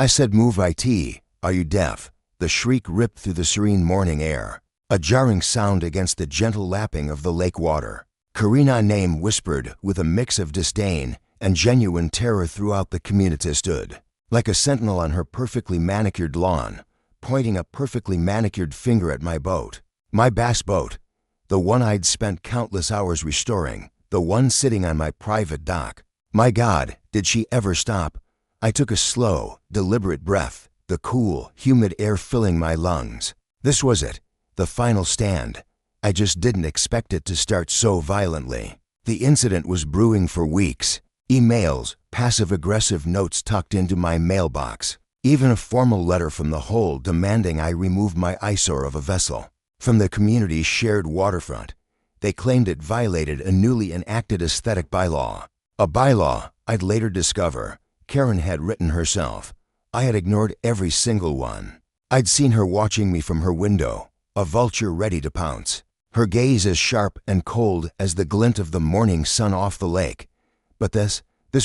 I said, "Move it. Are you deaf?" The shriek ripped through the serene morning air, a jarring sound against the gentle lapping of the lake water. Karina's name whispered with a mix of disdain and genuine terror throughout the community stood, like a sentinel on her perfectly manicured lawn, pointing a perfectly manicured finger at my boat. My bass boat, the one I'd spent countless hours restoring, the one sitting on my private dock. My God, did she ever stop? I took a slow, deliberate breath, the cool, humid air filling my lungs. This was it, the final stand. I just didn't expect it to start so violently. The incident was brewing for weeks. Emails, passive-aggressive notes tucked into my mailbox. Even a formal letter from the Hole demanding I remove my eyesore of a vessel from the community's shared waterfront. They claimed it violated a newly enacted aesthetic bylaw. A bylaw, I'd later discover, Karen had written herself. I had ignored every single one. I'd seen her watching me from her window, a vulture ready to pounce, her gaze as sharp and cold as the glint of the morning sun off the lake. But this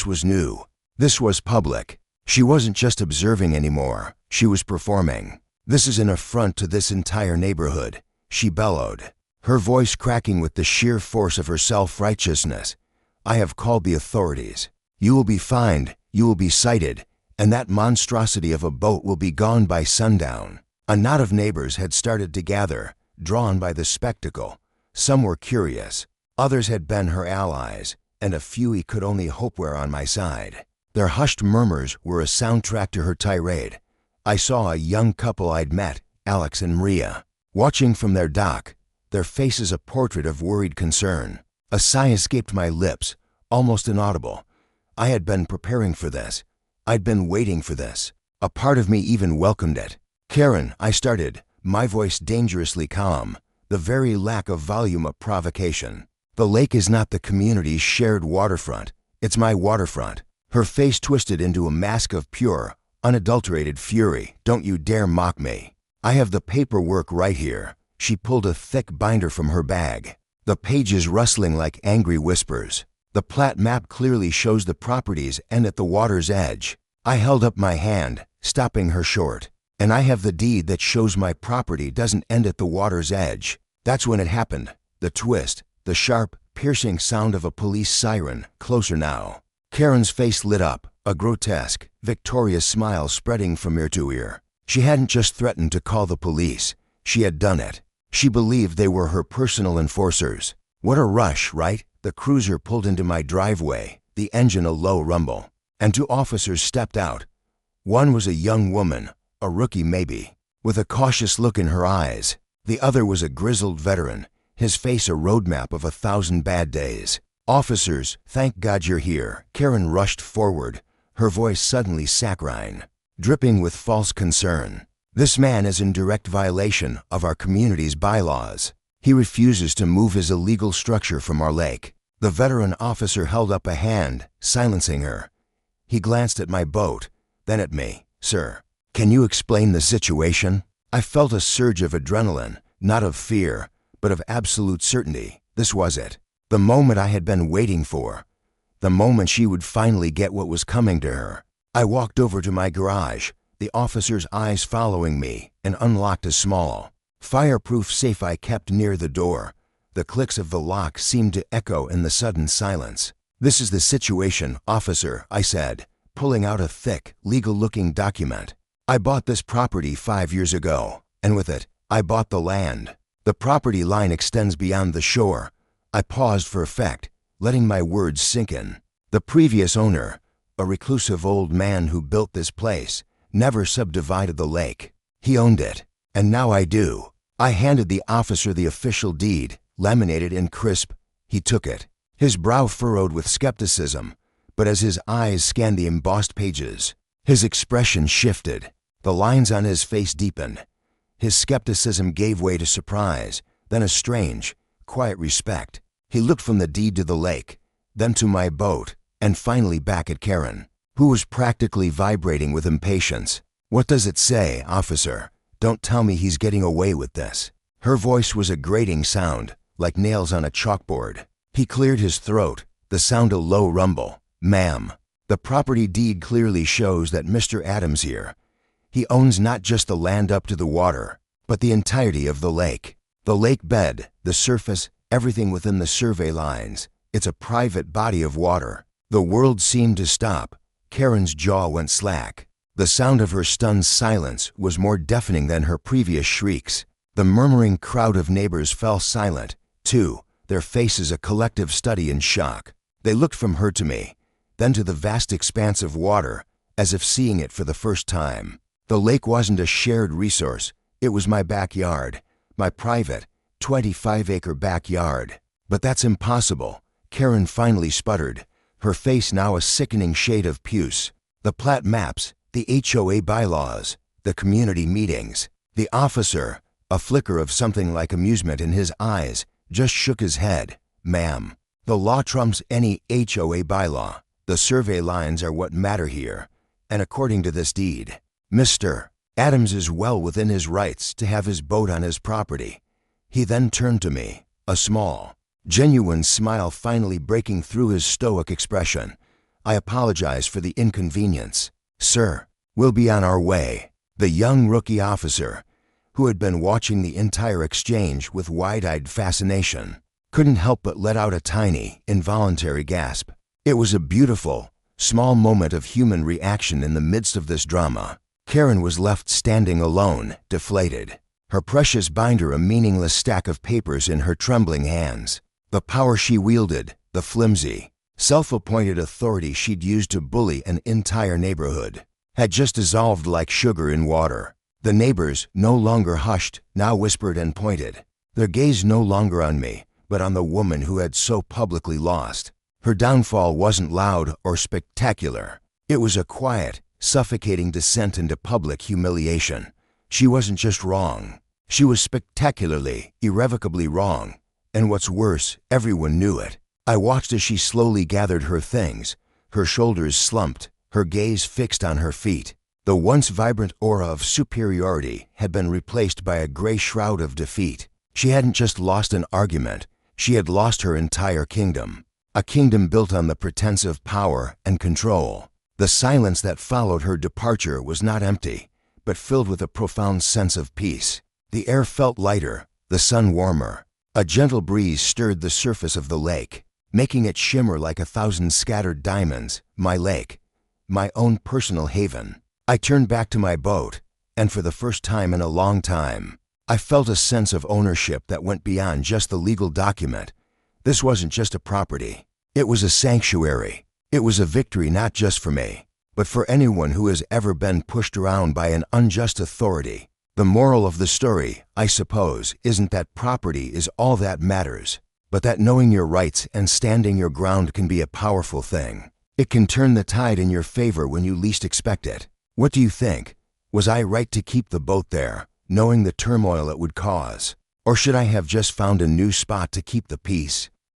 was new. This was public. She wasn't just observing anymore. She was performing. "This is an affront to this entire neighborhood," she bellowed, her voice cracking with the sheer force of her self-righteousness. "I have called the authorities. You will be fined, you will be cited, and that monstrosity of a boat will be gone by sundown." A knot of neighbors had started to gather, drawn by the spectacle. Some were curious. Others had been her allies, and a few he could only hope were on my side. Their hushed murmurs were a soundtrack to her tirade. I saw a young couple I'd met, Alex and Maria, watching from their dock, their faces a portrait of worried concern. A sigh escaped my lips, almost inaudible. I had been preparing for this. I'd been waiting for this. A part of me even welcomed it. "Karen," I started, my voice dangerously calm, the very lack of volume a provocation. "The lake is not the community's shared waterfront. It's my waterfront." Her face twisted into a mask of pure, unadulterated fury. "Don't you dare mock me. I have the paperwork right here." She pulled a thick binder from her bag, the pages rustling like angry whispers. "The plat map clearly shows the properties end at the water's edge." I held up my hand, stopping her short. "And I have the deed that shows my property doesn't end at the water's edge." That's when it happened. The twist, the sharp, piercing sound of a police siren, closer now. Karen's face lit up, a grotesque, victorious smile spreading from ear to ear. She hadn't just threatened to call the police. She had done it. She believed they were her personal enforcers. What a rush, right? The cruiser pulled into my driveway, the engine a low rumble, and two officers stepped out. One was a young woman, a rookie maybe, with a cautious look in her eyes. The other was a grizzled veteran, his face a roadmap of 1,000 bad days. "Officers, thank God you're here." Karen rushed forward, her voice suddenly saccharine, dripping with false concern. "This man is in direct violation of our community's bylaws. He refuses to move his illegal structure from our lake." The veteran officer held up a hand, silencing her. He glanced at my boat, then at me. "Sir, can you explain the situation?" I felt a surge of adrenaline, not of fear, but of absolute certainty. This was it. The moment I had been waiting for. The moment she would finally get what was coming to her. I walked over to my garage, the officer's eyes following me, and unlocked a small, fireproof safe I kept near the door. The clicks of the lock seemed to echo in the sudden silence. "This is the situation, officer," I said, pulling out a thick, legal-looking document. "I bought this property 5 years ago, and with it, I bought the land. The property line extends beyond the shore." I paused for effect, letting my words sink in. "The previous owner, a reclusive old man who built this place, never subdivided the lake. He owned it, and now I do." I handed the officer the official deed, laminated and crisp. He took it, his brow furrowed with skepticism, but as his eyes scanned the embossed pages, his expression shifted. The lines on his face deepened. His skepticism gave way to surprise, then a strange, quiet respect. He looked from the deed to the lake, then to my boat, and finally back at Karen, who was practically vibrating with impatience. "What does it say, officer? Don't tell me he's getting away with this." Her voice was a grating sound, like nails on a chalkboard. He cleared his throat, the sound a low rumble. "Ma'am, The property deed clearly shows that Mr. Adams here, he owns not just the land up to the water, but the entirety of the lake. The lake bed, the surface, everything within the survey lines. It's a private body of water. The world seemed to stop. Karen's jaw went slack. The sound of her stunned silence was more deafening than her previous shrieks. The murmuring crowd of neighbors fell silent, too, their faces a collective study in shock. They looked from her to me, then to the vast expanse of water, as if seeing it for the first time. The lake wasn't a shared resource. It was my backyard, my private, 25-acre backyard. But that's impossible, Karen finally sputtered, her face now a sickening shade of puce. The plat maps, the HOA bylaws, the community meetings. The officer, a flicker of something like amusement in his eyes, just shook his head. Ma'am, the law trumps any HOA bylaw. The survey lines are what matter here. And according to this deed, Mr. Adams is well within his rights to have his boat on his property. He then turned to me, a small, genuine smile finally breaking through his stoic expression. I apologize for the inconvenience. Sir, we'll be on our way. The young rookie officer, who had been watching the entire exchange with wide-eyed fascination, couldn't help but let out a tiny, involuntary gasp. It was a beautiful, small moment of human reaction in the midst of this drama. Karen was left standing alone, deflated, her precious binder a meaningless stack of papers in her trembling hands. The power she wielded, the flimsy, self-appointed authority she'd used to bully an entire neighborhood, had just dissolved like sugar in water. The neighbors, no longer hushed, now whispered and pointed, their gaze no longer on me, but on the woman who had so publicly lost. Her downfall wasn't loud or spectacular. It was a quiet, suffocating descent into public humiliation. She wasn't just wrong. She was spectacularly, irrevocably wrong. And what's worse, everyone knew it. I watched as she slowly gathered her things, her shoulders slumped, her gaze fixed on her feet. The once vibrant aura of superiority had been replaced by a gray shroud of defeat. She hadn't just lost an argument, she had lost her entire kingdom. A kingdom built on the pretense of power and control. The silence that followed her departure was not empty, but filled with a profound sense of peace. The air felt lighter, the sun warmer. A gentle breeze stirred the surface of the lake, making it shimmer like 1,000 scattered diamonds. My lake, my own personal haven. I turned back to my boat, and for the first time in a long time, I felt a sense of ownership that went beyond just the legal document. This wasn't just a property. It was a sanctuary. It was a victory not just for me, but for anyone who has ever been pushed around by an unjust authority. The moral of the story, I suppose, isn't that property is all that matters, but that knowing your rights and standing your ground can be a powerful thing. It can turn the tide in your favor when you least expect it. What do you think? Was I right to keep the boat there, knowing the turmoil it would cause? Or should I have just found a new spot to keep the peace?